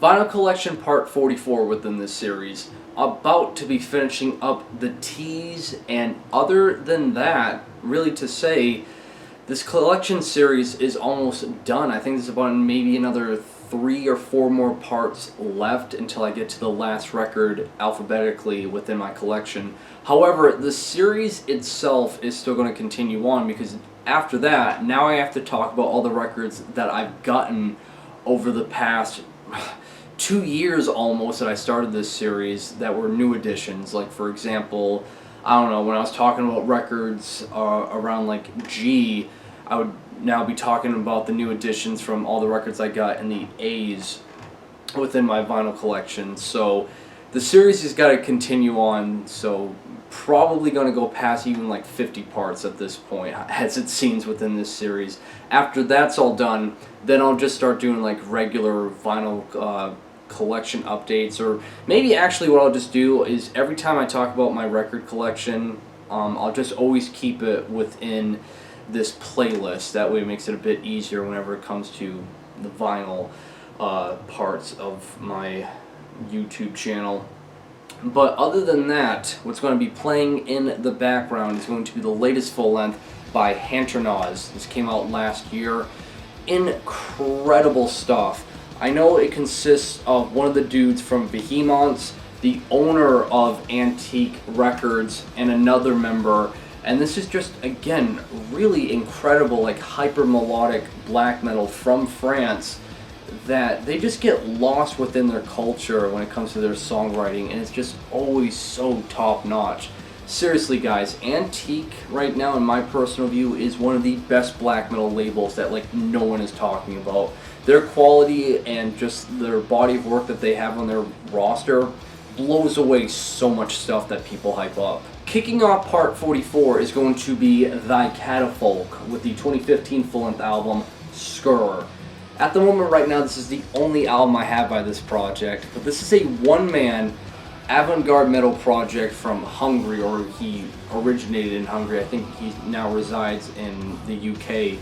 Vinyl Collection Part 44 within this series. About to be finishing up the teas, and other than that, really to say, this collection series is almost done. I think there's about maybe another 3 or 4 more parts left until I get to the last record alphabetically within my collection. However, the series itself is still going to continue on because after that, now I have to talk about all the records that I've gotten over the past 2 years almost that I started this series that were new additions. Like, for example, I don't know, when I was talking about records around like G, I would now be talking about the new additions from all the records I got in the A's within my vinyl collection. So the series has got to continue on, so probably going to go past even like 50 parts at this point, as it seems within this series. After that's all done, then I'll just start doing like regular vinyl collection updates, or maybe actually what I'll just do is every time I talk about my record collection, I'll just always keep it within this playlist. That way it makes it a bit easier whenever it comes to the vinyl parts of my YouTube channel. But other than that, what's going to be playing in the background is going to be the latest full length by Hanternoz. This came out last year. Incredible stuff. I know it consists of one of the dudes from Behemoths, the owner of Antique Records, and another member. And this is just, again, really incredible, like hyper melodic black metal from France that they just get lost within their culture when it comes to their songwriting, and it's just always so top notch. Seriously guys, Antique right now in my personal view is one of the best black metal labels that like no one is talking about. Their quality and just their body of work that they have on their roster blows away so much stuff that people hype up. Kicking off part 44 is going to be Thy Catafalque with the 2015 full-length album Skur. At the moment right now, this is the only album I have by this project, but this is a one-man avant-garde metal project from Hungary, or he originated in Hungary. I think he now resides in the UK,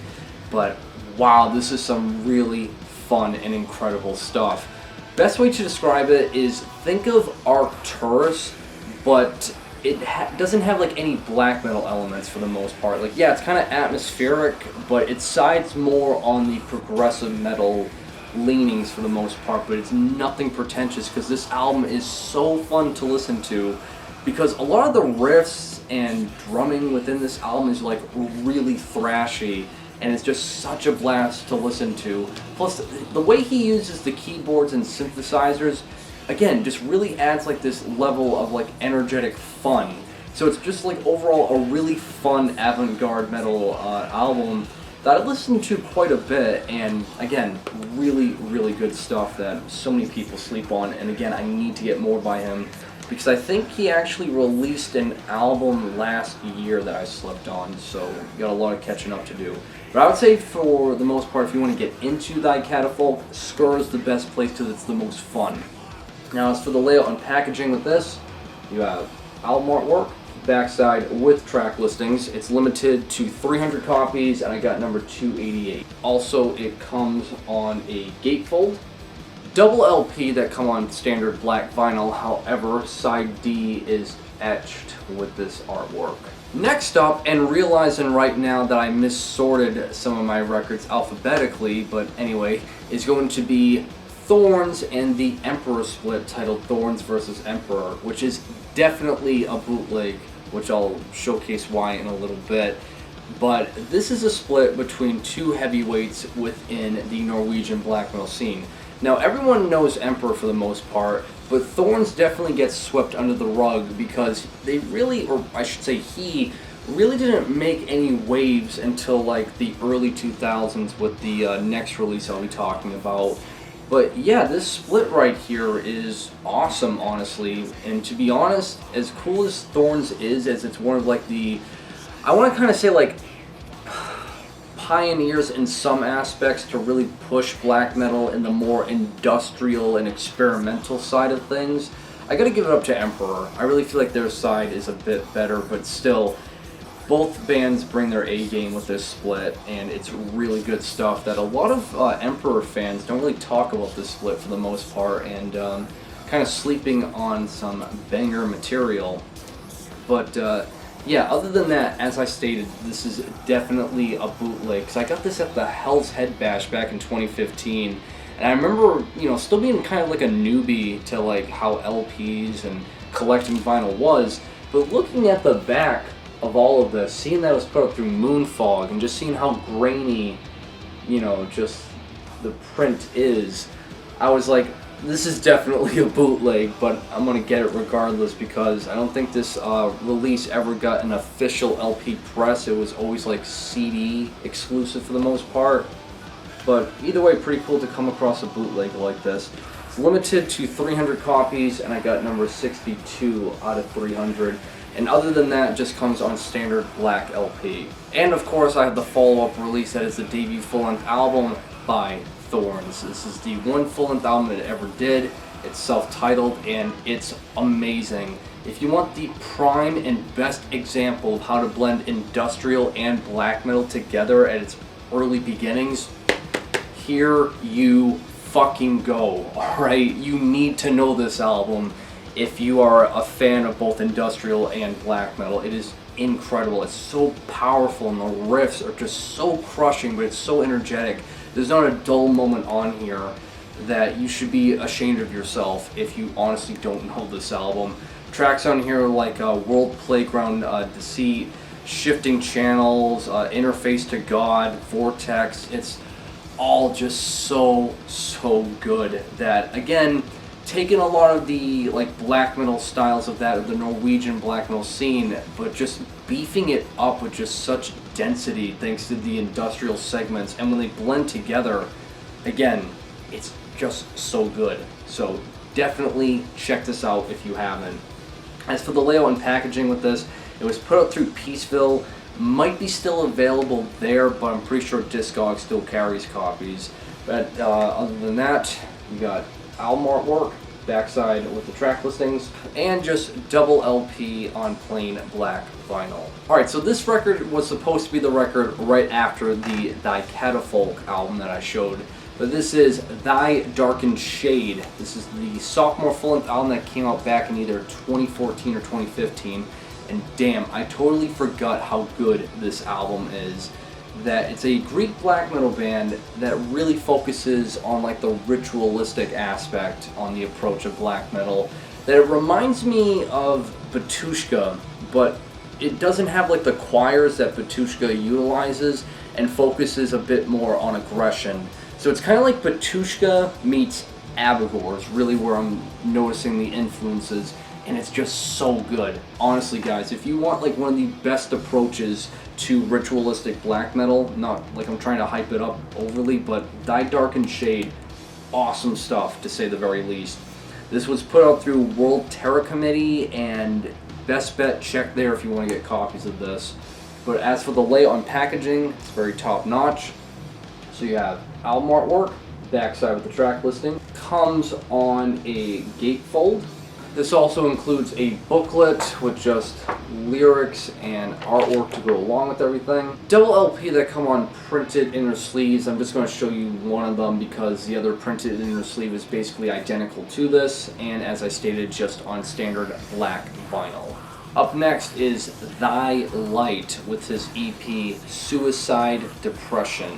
but wow, this is some really fun and incredible stuff. Best way to describe it is think of Arcturus, but it doesn't have like any black metal elements for the most part. Like, yeah, it's kind of atmospheric, but it sides more on the progressive metal leanings for the most part, but it's nothing pretentious because this album is so fun to listen to because a lot of the riffs and drumming within this album is like really thrashy, and it's just such a blast to listen to. Plus, the way he uses the keyboards and synthesizers, again, just really adds like this level of like energetic fun. So it's just like overall a really fun avant-garde metal album that I listened to quite a bit, and again, really, really good stuff that so many people sleep on. And again, I need to get more by him because I think he actually released an album last year that I slept on, so got a lot of catching up to do. But I would say for the most part, if you want to get into Thy Catafalque, Skur is the best place because it's the most fun. Now as for the layout and packaging with this, you have album artwork, backside with track listings. It's limited to 300 copies, and I got number 288. Also, it comes on a gatefold. Double LP that come on standard black vinyl, however, side D is etched with this artwork. Next up, and realizing right now that I missorted some of my records alphabetically, but anyway, is going to be Thorns and the Emperor split titled Thorns vs. Emperor, which is definitely a bootleg, which I'll showcase why in a little bit. But this is a split between two heavyweights within the Norwegian black metal scene. Now everyone knows Emperor for the most part, but Thorns definitely gets swept under the rug because they really, or I should say he, really didn't make any waves until like the early 2000s with the next release I'll be talking about. But yeah, this split right here is awesome, honestly. And to be honest, as cool as Thorns is, as it's one of like the, I want to kind of say like pioneers in some aspects to really push black metal in the more industrial and experimental side of things, I gotta give it up to Emperor. I really feel like their side is a bit better, but still, Both bands bring their A game with this split, and it's really good stuff that a lot of Emperor fans don't really talk about this split for the most part, and kind of sleeping on some banger material. But yeah, other than that, as I stated, this is definitely a bootleg, because I got this at the Hell's Head Bash back in 2015, and I remember, you know, still being kind of like a newbie to like how LPs and collecting vinyl was, but looking at the back of all of this, seeing that it was put up through Moonfog, and just seeing how grainy, you know, just the print is, I was like, this is definitely a bootleg, but I'm gonna get it regardless, because I don't think this release ever got an official LP press. It was always like CD exclusive for the most part. But either way, pretty cool to come across a bootleg like this. It's limited to 300 copies, and I got number 62 out of 300. And other than that, it just comes on standard black LP. And of course, I have the follow-up release that is the debut full-length album by Thorns. This is the one full-length album it ever did. It's self-titled, and it's amazing. If you want the prime and best example of how to blend industrial and black metal together at its early beginnings, here you fucking go, alright? You need to know this album if you are a fan of both industrial and black metal. It is incredible. It's so powerful, and the riffs are just so crushing, but it's so energetic. There's not a dull moment on here that you should be ashamed of yourself if you honestly don't know this album. Tracks on here like World Playground, Deceit, Shifting Channels, Interface to God, Vortex. It's all just so good that, again, taking a lot of the like black metal styles of that, of the Norwegian black metal scene, but just beefing it up with just such density thanks to the industrial segments, and when they blend together, again, it's just so good. So definitely check this out if you haven't. As for the layout and packaging with this, it was put out through Peaceville. Might be still available there, but I'm pretty sure Discogs still carries copies. But other than that, you got album artwork, backside with the track listings, and just double LP on plain black vinyl. Alright, so this record was supposed to be the record right after the Thy Catafalque album that I showed, but this is Thy Darkened Shade. This is the sophomore full-length album that came out back in either 2014 or 2015, and damn, I totally forgot how good this album is. That it's a Greek black metal band that really focuses on like the ritualistic aspect on the approach of black metal. That it reminds me of Batushka, but it doesn't have like the choirs that Batushka utilizes, and focuses a bit more on aggression. So it's kind of like Batushka meets Abigor is really where I'm noticing the influences, and it's just so good. Honestly guys, if you want like one of the best approaches to ritualistic black metal, not like I'm trying to hype it up overly, but Thy Darkened Shade, awesome stuff to say the very least. This was put out through World Terror Committee, and best bet, check there if you want to get copies of this. But as for the layout and packaging, it's very top notch. So you have album artwork, backside with the track listing, comes on a gatefold. This also includes a booklet with just lyrics and artwork to go along with everything. Double LP that come on printed inner sleeves. I'm just going to show you one of them because the other printed inner sleeve is basically identical to this, and as I stated, just on standard black vinyl. Up next is Thy Light with his EP Suicide Depression.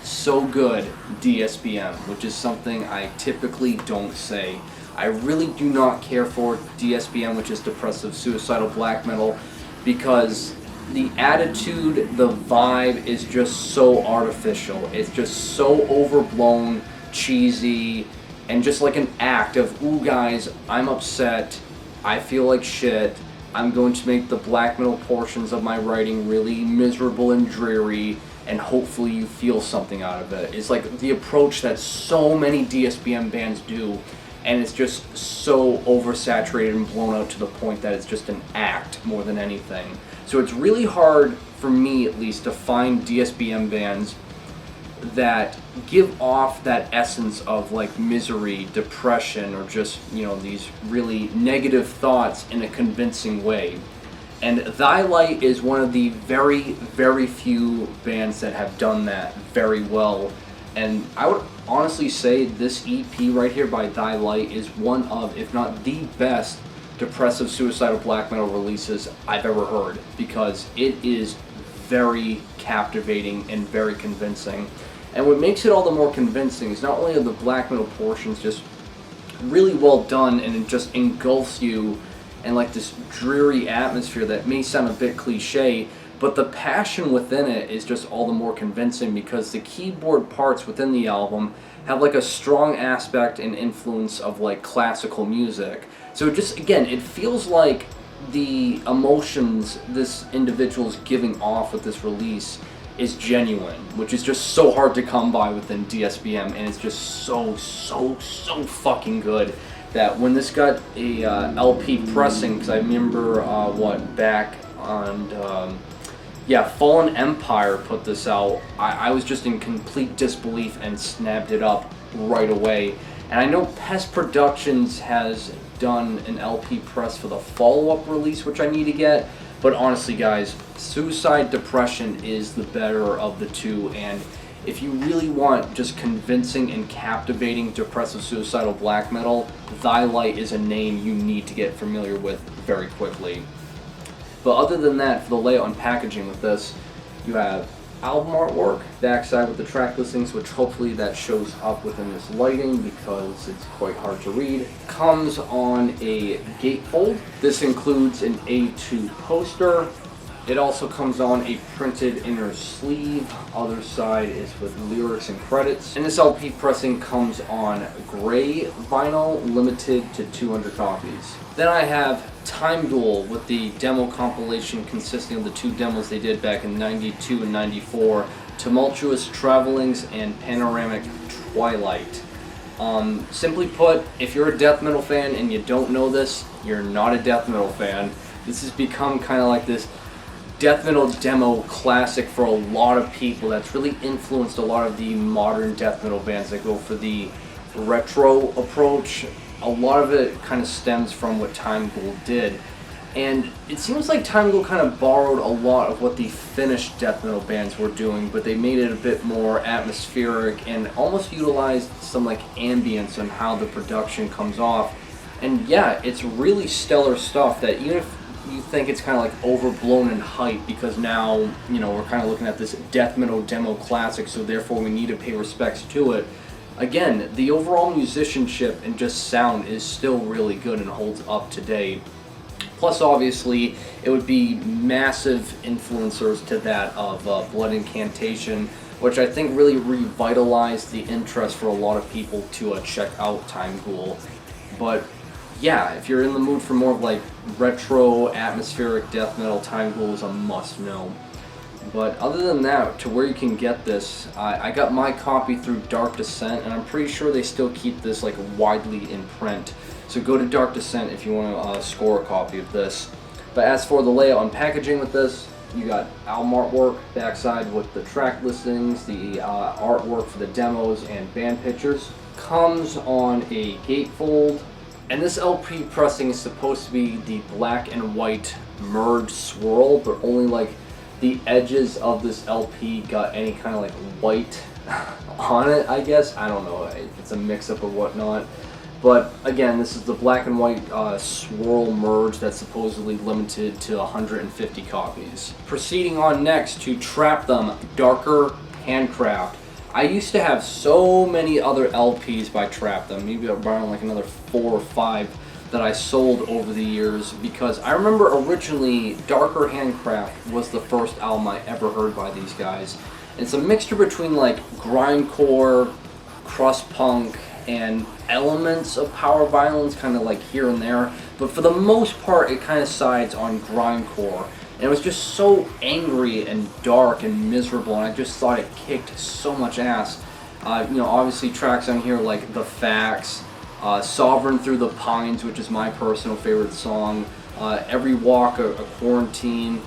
So good DSBM, which is something I typically don't say. I really do not care for DSBM, which is depressive suicidal black metal, because the attitude, the vibe is just so artificial. It's just so overblown, cheesy, and just like an act of, ooh guys, I'm upset, I feel like shit, I'm going to make the black metal portions of my writing really miserable and dreary, and hopefully you feel something out of it. It's like the approach that so many DSBM bands do, and it's just so oversaturated and blown out to the point that it's just an act more than anything. So it's really hard, for me at least, to find DSBM bands that give off that essence of like misery, depression, or just, you know, these really negative thoughts in a convincing way. And Thy Light is one of the very, very few bands that have done that very well. And I would honestly say this EP right here by Thy Light is one of, if not the best, depressive suicidal black metal releases I've ever heard, because it is very captivating and very convincing. And what makes it all the more convincing is not only are the black metal portions just really well done, and it just engulfs you in like this dreary atmosphere that may sound a bit cliche, but the passion within it is just all the more convincing because the keyboard parts within the album have like a strong aspect and influence of like classical music. So it just, again, it feels like the emotions this individual's giving off with this release is genuine, which is just so hard to come by within DSBM, and it's just so fucking good that when this got a LP pressing, because I remember back on Fallen Empire put this out, I was just in complete disbelief and snapped it up right away. And I know Pest Productions has done an LP press for the follow-up release, which I need to get, but honestly guys, Suicide Depression is the better of the two, and if you really want just convincing and captivating depressive suicidal black metal, Thy Light is a name you need to get familiar with very quickly. But other than that, for the layout and packaging with this, you have album artwork, backside with the track listings, which hopefully that shows up within this lighting because it's quite hard to read. Comes on a gatefold. This includes an A2 poster. It also comes on a printed inner sleeve. Other side is with lyrics and credits. And this LP pressing comes on gray vinyl, limited to 200 copies. Then I have Timeghoul with the demo compilation consisting of the two demos they did back in 92 and 94, Tumultuous Travelings and Panoramic Twilight. Simply put, if you're a death metal fan and you don't know this, you're not a death metal fan. This has become kind of like this death metal demo classic for a lot of people that's really influenced a lot of the modern death metal bands that go for the retro approach. A lot of it kind of stems from what Timeghoul did, and it seems like Timeghoul kind of borrowed a lot of what the Finnish death metal bands were doing, but they made it a bit more atmospheric and almost utilized some like ambience on how the production comes off. And yeah, it's really stellar stuff that even if you think it's kind of like overblown and hype because now, you know, we're kind of looking at this death metal demo classic, so therefore we need to pay respects to it. Again, the overall musicianship and just sound is still really good and holds up today. Plus, obviously, it would be massive influencers to that of Blood Incantation, which I think really revitalized the interest for a lot of people to check out Timeghoul. But yeah, if you're in the mood for more of like retro, atmospheric death metal, Timeghoul is a must-know. But other than that, to where you can get this, I got my copy through Dark Descent, and I'm pretty sure they still keep this like widely in print. So go to Dark Descent if you want to score a copy of this. But as for the layout and packaging with this, you got album artwork, backside with the track listings, the artwork for the demos and band pictures. Comes on a gatefold, and this LP pressing is supposed to be the black and white merged swirl, but only like the edges of this LP got any kind of like white on it, I guess. I don't know, it's a mix-up or whatnot. But again, this is the black and white swirl merge that's supposedly limited to 150 copies. Proceeding on next to Trap Them, Darker Handcraft. I used to have so many other LPs by Trap Them, maybe around like another 4 or 5 that I sold over the years, because I remember originally Darker Handcraft was the first album I ever heard by these guys. It's a mixture between like grindcore, crust punk, and elements of power violence, kind of like here and there, but for the most part it kind of sides on grindcore. And it was just so angry and dark and miserable, and I just thought it kicked so much ass. You know, obviously tracks on here like The Facts, Sovereign Through the Pines, which is my personal favorite song, Every Walk a Quarantine,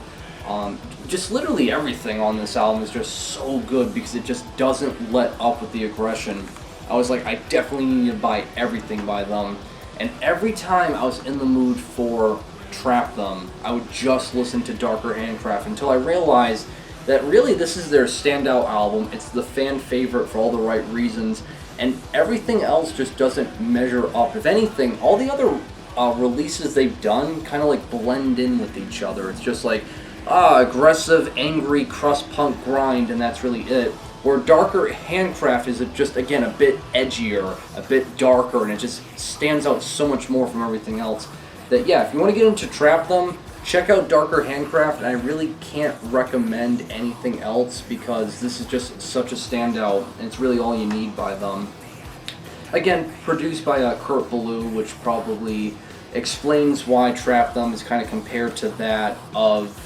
Just literally everything on this album is just so good because it just doesn't let up with the aggression. I was like, I definitely need to buy everything by them. And every time I was in the mood for Trap Them, I would just listen to Darker Handcraft until I realized that really this is their standout album. It's the fan favorite for all the right reasons, and everything else just doesn't measure up. If anything, all the other releases they've done kind of like blend in with each other. It's just like, aggressive, angry, crust punk grind, and that's really it. Where Darker Handcraft is just, again, a bit edgier, a bit darker, and it just stands out so much more from everything else. That, yeah, if you want to get into Trap Them, check out Darker Handcraft, and I really can't recommend anything else because this is just such a standout, and it's really all you need by them. Again, produced by Kurt Ballou, which probably explains why Trap Them is kind of compared to that of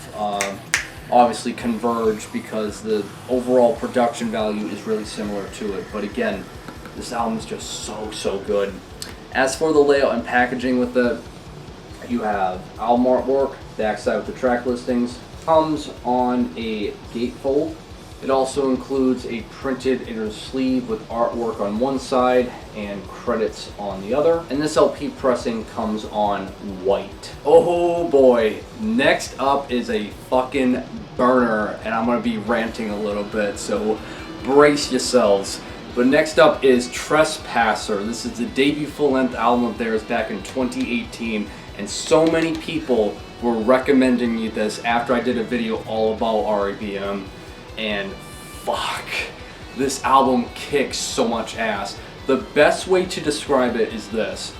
obviously Converge, because the overall production value is really similar to it. But again, this album is just so good. As for the layout and packaging with it, you have album artwork, backside with the track listings, comes on a gatefold. It also includes a printed inner sleeve with artwork on one side and credits on the other. And this LP pressing comes on white. Oh boy, next up is a fucking burner, and I'm gonna be ranting a little bit, so brace yourselves. But next up is Trespasser. This is the debut full-length album of theirs back in 2018, and so many people were recommending me this after I did a video all about REBM. And fuck, this album kicks so much ass. The best way to describe it is this.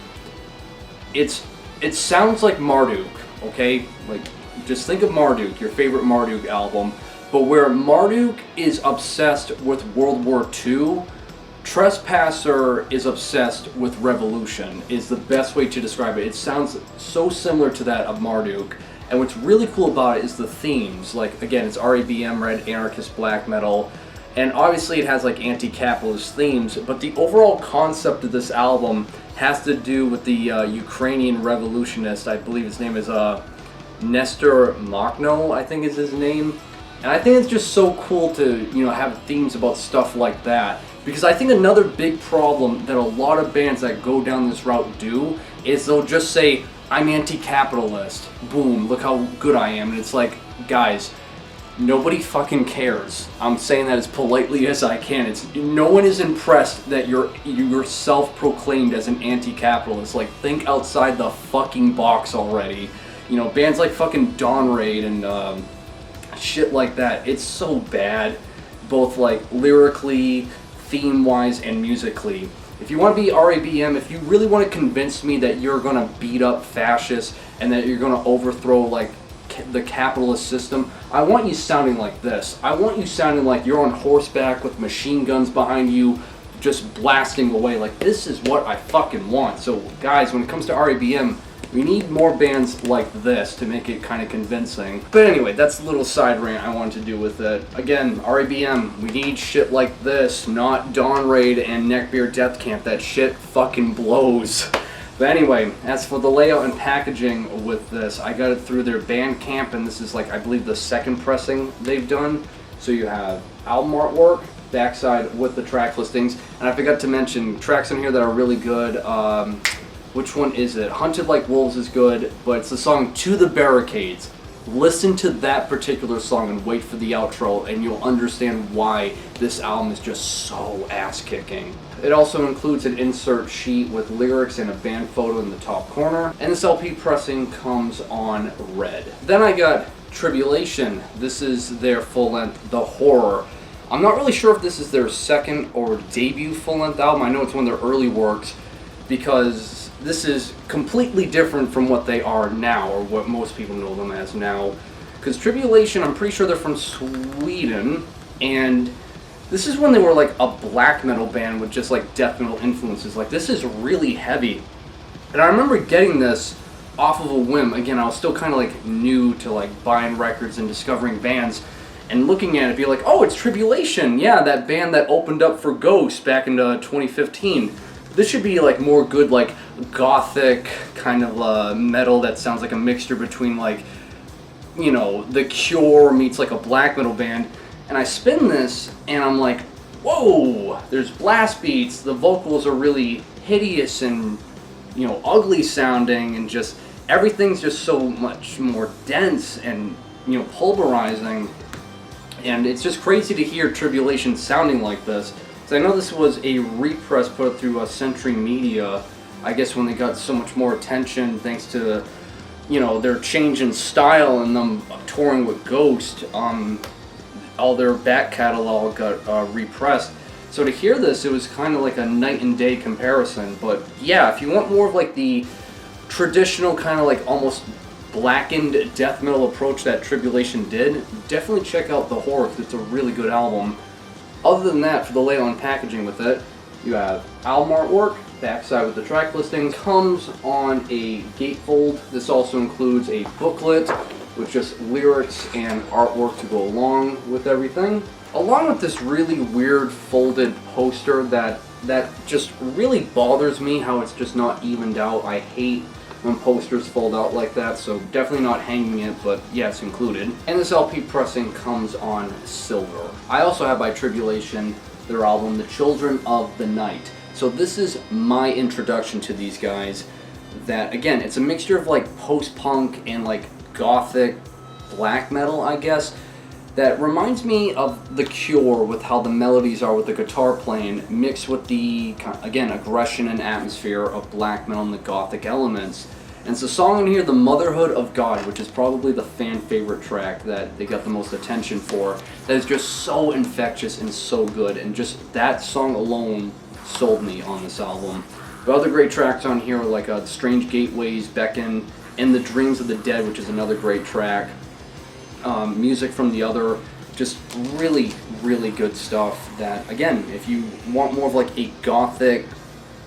It sounds like Marduk, okay? Like, just think of Marduk, your favorite Marduk album. But where Marduk is obsessed with World War II, Trespasser is obsessed with Revolution, is the best way to describe it. It sounds so similar to that of Marduk. And what's really cool about it is the themes. Like, again, it's REBM, Red Anarchist Black Metal, and obviously it has like anti-capitalist themes, but the overall concept of this album has to do with the Ukrainian revolutionist. I believe his name is Nestor Makhno, I think is his name. And I think it's just so cool to, you know, have themes about stuff like that. Because I think another big problem that a lot of bands that go down this route do is they'll just say, I'm anti-capitalist. Boom, look how good I am. And it's like, guys, nobody fucking cares. I'm saying that as politely as I can. No one is impressed that you're self-proclaimed as an anti-capitalist. Like, think outside the fucking box already. You know, bands like fucking Dawn Raid and shit like that. It's so bad, both like lyrically, theme-wise, and musically. If you want to be REBM, if you really want to convince me that you're going to beat up fascists and that you're going to overthrow like the capitalist system, I want you sounding like this. I want you sounding like you're on horseback with machine guns behind you, just blasting away. Like, this is what I fucking want. So guys, when it comes to REBM, we need more bands like this to make it kind of convincing. But anyway, that's a little side rant I wanted to do with it. Again, REBM, we need shit like this, not Dawn Raid and Neckbeard Death Camp. That shit fucking blows. But anyway, as for the layout and packaging with this, I got it through their Bandcamp, and this is like, I believe, the second pressing they've done. So you have album artwork, backside with the track listings, and I forgot to mention tracks in here that are really good. Which one is it? Hunted Like Wolves is good, but it's the song To the Barricades. Listen to that particular song and wait for the outro, and you'll understand why this album is just so ass-kicking. It also includes an insert sheet with lyrics and a band photo in the top corner, and this LP pressing comes on red. Then I got Tribulation. This is their full-length The Horror. I'm not really sure if this is their second or debut full-length album. I know it's one of their early works, because this is completely different from what they are now, or what most people know them as now. Because Tribulation, I'm pretty sure they're from Sweden, and this is when they were like a black metal band with just like death metal influences. Like, this is really heavy. And I remember getting this off of a whim. Again, I was still kind of like new to like buying records and discovering bands, and looking at it, be like, oh, it's Tribulation. Yeah, that band that opened up for Ghost back in 2015. This should be like more good, like gothic kind of metal that sounds like a mixture between like you know, The Cure meets like a black metal band, and I spin this and I'm like, whoa, there's blast beats, the vocals are really hideous and, you know, ugly sounding, and just everything's just so much more dense and, you know, pulverizing. And it's just crazy to hear Tribulation sounding like this. So I know this was a repress put through Century Media, I guess when they got so much more attention thanks to, you know, their change in style and them touring with Ghost. All their back catalog got repressed. So to hear this, it was kind of like a night and day comparison. But yeah, if you want more of like the traditional kind of like almost blackened death metal approach that Tribulation did, definitely check out The Horror, because it's a really good album. Other than that, for the layout and packaging with it, you have album artwork, backside with the track listing, comes on a gatefold. This also includes a booklet with just lyrics and artwork to go along with everything, along with this really weird folded poster that just really bothers me how it's just not evened out. I hate when posters fold out like that, so definitely not hanging it, but yeah, it's included. And this LP pressing comes on silver. I also have by Tribulation their album The Children of the Night. So this is my introduction to these guys. That again, it's a mixture of like post-punk and like gothic black metal, I guess, that reminds me of The Cure with how the melodies are with the guitar playing, mixed with the, again, aggression and atmosphere of black metal and the gothic elements. And it's a song in here, The Motherhood of God, which is probably the fan favorite track that they got the most attention for, that is just so infectious and so good, and just that song alone sold me on this album. The other great tracks on here are like Strange Gateways, Beckon, and The Dreams of the Dead, which is another great track. Music from the other, just really, really good stuff that, again, if you want more of like a gothic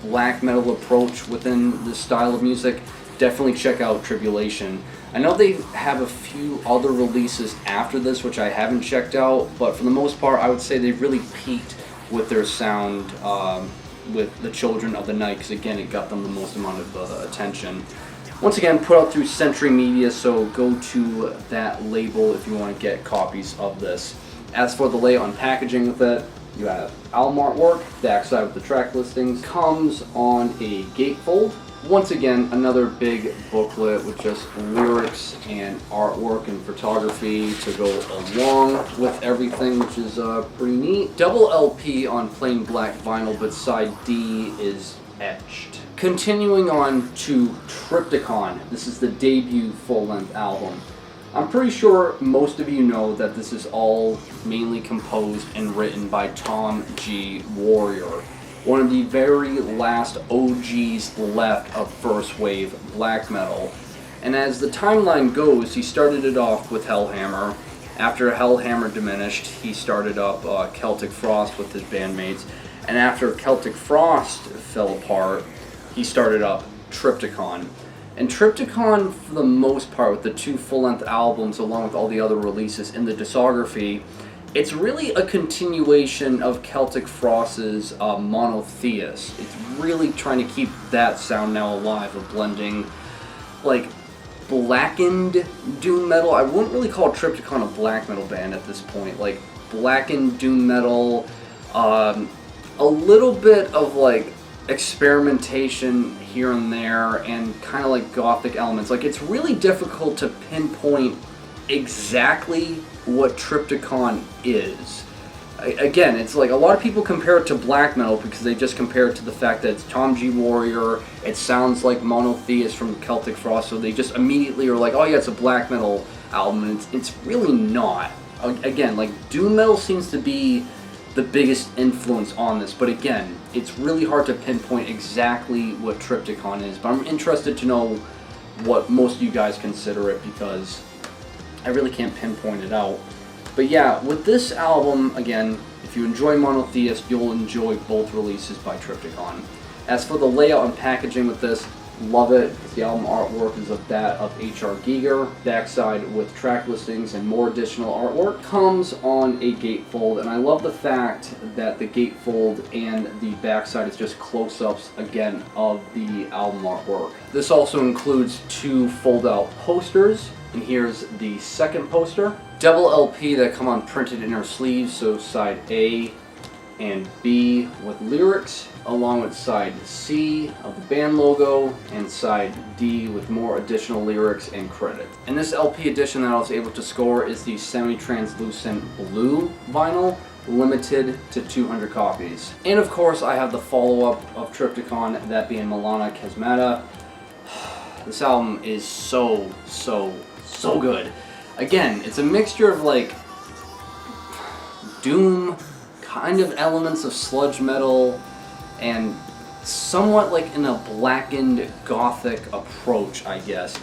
black metal approach within this style of music, definitely check out Tribulation. I know they have a few other releases after this, which I haven't checked out, but for the most part, I would say they really peaked with their sound with The Children of the Night, because again, it got them the most amount of attention. Once again, put out through Century Media, so go to that label if you want to get copies of this. As for the layout and packaging with it, you have album artwork, backside with the track listings, comes on a gatefold. Once again, another big booklet with just lyrics and artwork and photography to go along with everything, which is pretty neat. Double LP on plain black vinyl, but side D is etched. Continuing on to Triptykon. This is the debut full-length album. I'm pretty sure most of you know that this is all mainly composed and written by Tom G. Warrior, one of the very last OGs left of first wave black metal. And as the timeline goes, he started it off with Hellhammer. After Hellhammer diminished, he started up Celtic Frost with his bandmates. And after Celtic Frost fell apart, he started up Triptykon. And Triptykon, for the most part, with the two full-length albums along with all the other releases in the discography, it's really a continuation of Celtic Frost's Monotheist. It's really trying to keep that sound now alive, of blending like blackened doom metal. I wouldn't really call Triptykon a black metal band at this point. Like blackened doom metal, a little bit of like experimentation here and there, and kind of like gothic elements. Like, it's really difficult to pinpoint exactly what Triptykon is. Again, it's like a lot of people compare it to black metal because they just compare it to the fact that it's Tom G. Warrior, it sounds like Monotheist from Celtic Frost, so they just immediately are like, oh yeah, it's a black metal album, and it's really not. Again, like, doom metal seems to be the biggest influence on this, but again, it's really hard to pinpoint exactly what Triptykon is, but I'm interested to know what most of you guys consider it, because I really can't pinpoint it out. But yeah, with this album, again, if you enjoy Monotheist, you'll enjoy both releases by Triptykon. As for the layout and packaging with this, love it. The album artwork is of that of H.R. Giger. Backside with track listings and more additional artwork. Comes on a gatefold, and I love the fact that the gatefold and the backside is just close-ups, again, of the album artwork. This also includes two fold-out posters, And here's the second poster. Double LP that come on printed inner sleeves, so side A and B with lyrics, along with side C of the band logo, and side D with more additional lyrics and credit. And this LP edition that I was able to score is the semi-translucent blue vinyl, limited to 200 copies. And of course I have the follow-up of Triptykon, that being Melana Chasmata. This album is so good. Again, it's a mixture of like doom, kind of elements of sludge metal, and somewhat like in a blackened gothic approach, I guess.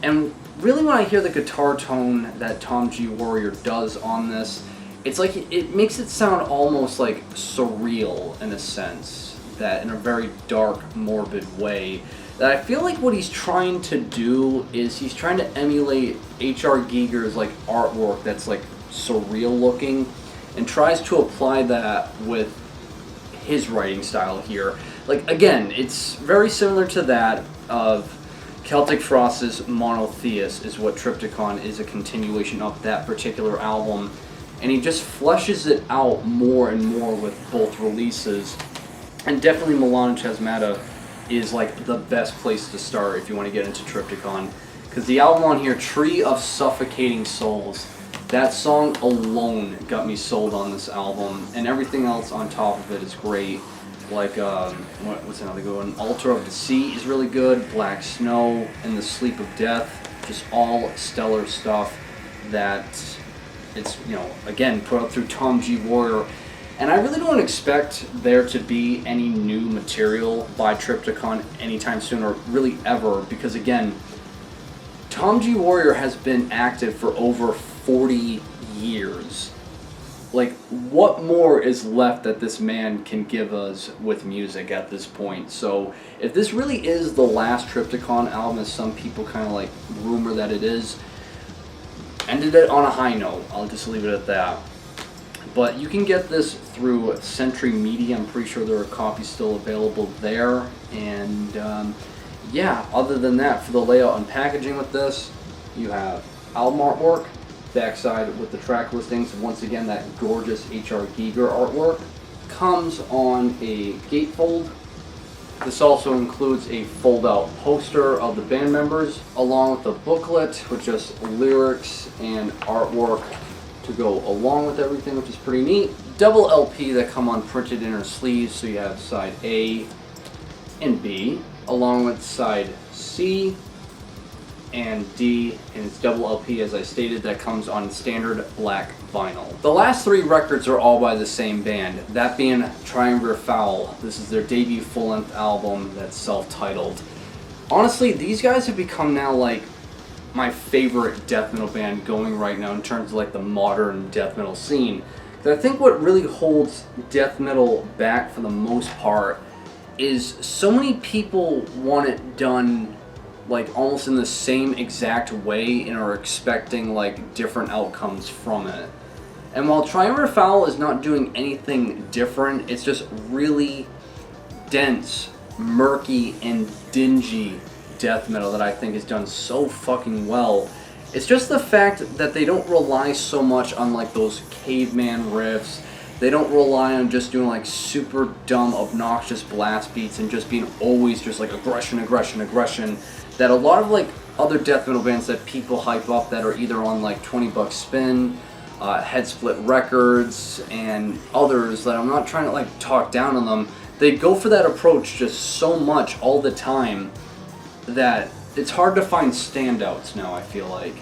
And really when I hear the guitar tone that Tom G. Warrior does on this, it's like it makes it sound almost like surreal in a sense, that in a very dark, morbid way. That I feel like what he's trying to do is he's trying to emulate H.R. Giger's like artwork that's like surreal looking, and tries to apply that with his writing style here. Like again, it's very similar to that of Celtic Frost's Monotheist is what Triptykon is a continuation of that particular album, and he just fleshes it out more and more with both releases. And definitely Melana Chasmata is like the best place to start if you want to get into Triptykon, because the album on here, Tree of Suffocating Souls, that song alone got me sold on this album, and everything else on top of it is great. Like, what's another good one? Altar of Deceit is really good, Black Snow, and The Sleep of Death, just all stellar stuff that it's, you know, again, put up through Tom G. Warrior. And I really don't expect there to be any new material by Triptykon anytime soon, or really ever, because again, Tom G. Warrior has been active for over 40 years. Like, what more is left that this man can give us with music at this point? So, if this really is the last Triptykon album, as some people kind of like rumor that it is, ended it on a high note. I'll just leave it at that. But you can get this through Century Media. I'm pretty sure there are copies still available there. And yeah, other than that, for the layout and packaging with this, you have album artwork, backside with the track listings. Once again, that gorgeous H.R. Giger artwork. Comes on a gatefold. This also includes a fold-out poster of the band members, along with a booklet with just lyrics and artwork to go along with everything, which is pretty neat. Double LP that come on printed inner sleeves, so you have side A and B, along with side C and D, and it's double LP, as I stated, that comes on standard black vinyl. The last three records are all by the same band, that being Triumvir Foul. This is their debut full-length album that's self-titled. Honestly, these guys have become now like my favorite death metal band going right now in terms of like the modern death metal scene. I think what really holds death metal back for the most part is so many people want it done like almost in the same exact way and are expecting like different outcomes from it. And while Triumvir Foul is not doing anything different, it's just really dense, murky, and dingy death metal that I think is done so fucking well. It's just the fact that they don't rely so much on like those caveman riffs. They don't rely on just doing like super dumb, obnoxious blast beats and just being always just like aggression, aggression, aggression. That a lot of like other death metal bands that people hype up that are either on like 20 Bucks Spin, Head Split Records, and others that I'm not trying to like talk down on them, they go for that approach just so much all the time that it's hard to find standouts now, I feel like.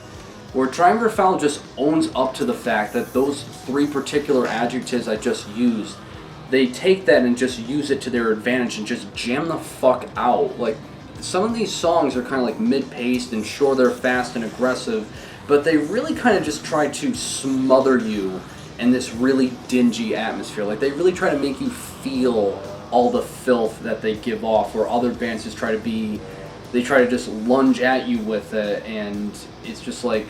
Where Triumvir Foul just owns up to the fact that those three particular adjectives I just used, they take that and just use it to their advantage and just jam the fuck out. Like, some of these songs are kind of like mid-paced, and sure, they're fast and aggressive, but they really kind of just try to smother you in this really dingy atmosphere. Like, they really try to make you feel all the filth that they give off, where other bands just try to be, they try to just lunge at you with it, and it's just like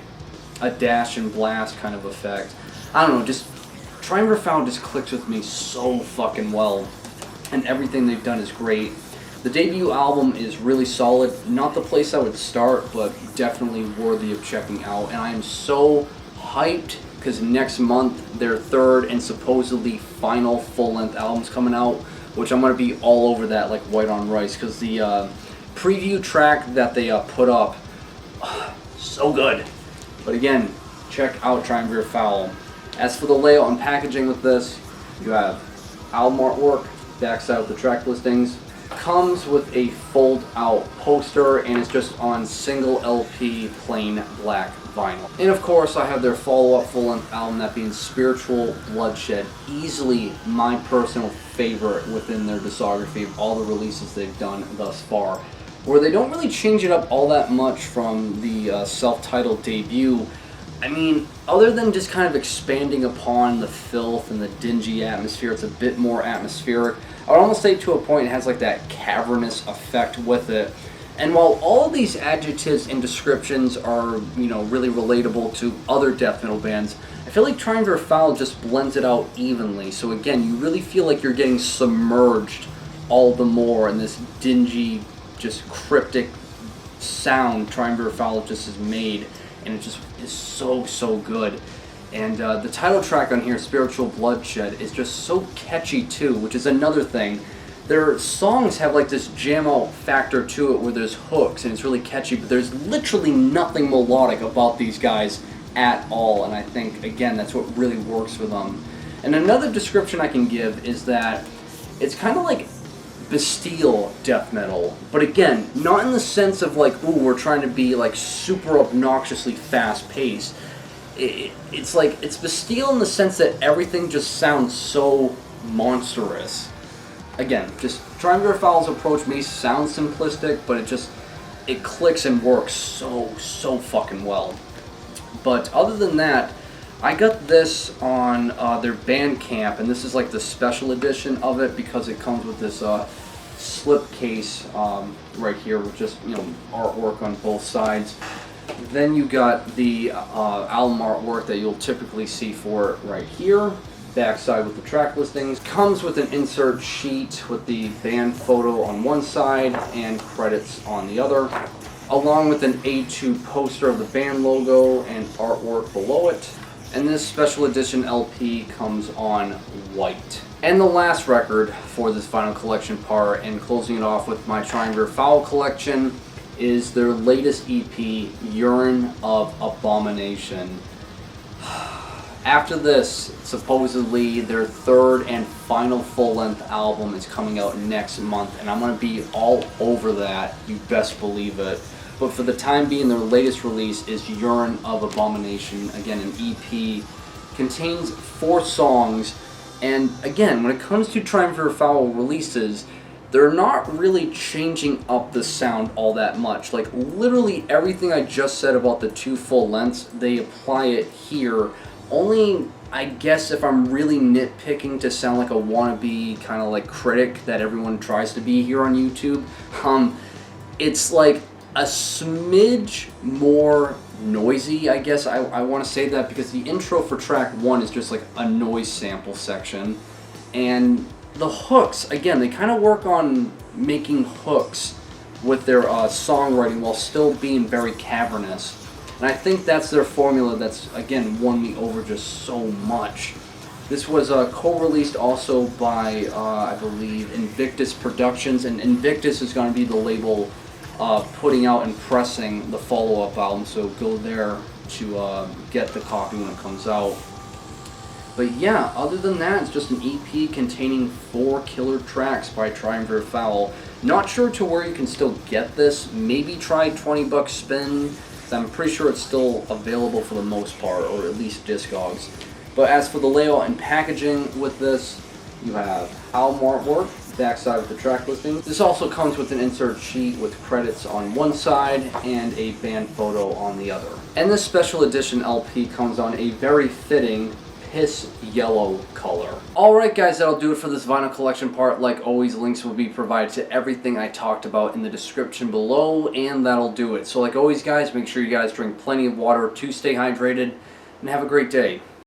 a dash and blast kind of effect. I don't know, just Triumvir Foul just clicks with me so fucking well, and everything they've done is great. The debut album is really solid. Not the place I would start, but definitely worthy of checking out. And I am so hyped because next month their third and supposedly final full-length album's coming out, which I'm going to be all over that like white on rice, because the preview track that they put up, so good. But again, check out Triumvir Foul. As for the layout and packaging with this, you have album artwork, backside with the track listings. Comes with a fold-out poster, and it's just on single LP plain black vinyl. And of course, I have their follow-up full-length album, that being Spiritual Bloodshed. Easily my personal favorite within their discography of all the releases they've done thus far, where they don't really change it up all that much from the self-titled debut. I mean, other than just kind of expanding upon the filth and the dingy atmosphere, it's a bit more atmospheric. I would almost say to a point it has like that cavernous effect with it. And while all of these adjectives and descriptions are, you know, really relatable to other death metal bands, I feel like Triumvir Foul just blends it out evenly. So again, you really feel like you're getting submerged all the more in this dingy, just cryptic sound Triumvir Foul just has made. And it just is so good. And the title track on here, Spiritual Bloodshed, is just so catchy too, which is another thing. Their songs have like this jam-out factor to it where there's hooks and it's really catchy, but there's literally nothing melodic about these guys at all, and I think, again, that's what really works for them. And another description I can give is that it's kind of like Bastille death metal, but again, not in the sense of like, ooh, we're trying to be like super obnoxiously fast-paced. It's like, it's Bastille in the sense that everything just sounds so monstrous. Again, just Triumvir Foul's approach may sound simplistic, but it clicks and works so fucking well. But other than that, I got this on their Bandcamp, and this is like the special edition of it because it comes with this slipcase right here with just, you know, artwork on both sides. Then you got the album artwork that you'll typically see for it right here. Backside with the track listings. Comes with an insert sheet with the band photo on one side and credits on the other, along with an A2 poster of the band logo and artwork below it. And this special edition LP comes on white. And the last record for this final collection part, and closing it off with my Triumvir Foul collection, is their latest EP, Urine of Abomination. After this, supposedly their third and final full-length album is coming out next month, and I'm going to be all over that, you best believe it. But for the time being, their latest release is Urine of Abomination. Again, an EP, contains 4 songs, and again, when it comes to Triumvir Foul releases, they're not really changing up the sound all that much. Like, literally everything I just said about the 2 full lengths, they apply it here. Only, I guess, if I'm really nitpicking to sound like a wannabe kind of like critic that everyone tries to be here on YouTube, it's like a smidge more noisy, I guess. I want to say that because the intro for track 1 is just like a noise sample section. And the hooks, again, they kind of work on making hooks with their songwriting while still being very cavernous. And I think that's their formula that's, again, won me over just so much. This was co-released also by, I believe, Invictus Productions, and Invictus is going to be the label putting out and pressing the follow-up album, so go there to get the copy when it comes out. But yeah, other than that, it's just an EP containing 4 killer tracks by Triumvir Foul. Not sure to where you can still get this. Maybe try $20 spin. I'm pretty sure it's still available for the most part, or at least Discogs. But as for the layout and packaging with this, you have album artwork, backside with the track listings. This also comes with an insert sheet with credits on one side and a band photo on the other. And this special edition LP comes on a very fitting piss yellow color. Alright guys, that'll do it for this vinyl collection part. Like always, links will be provided to everything I talked about in the description below, and that'll do it. So like always guys, make sure you guys drink plenty of water to stay hydrated, and have a great day.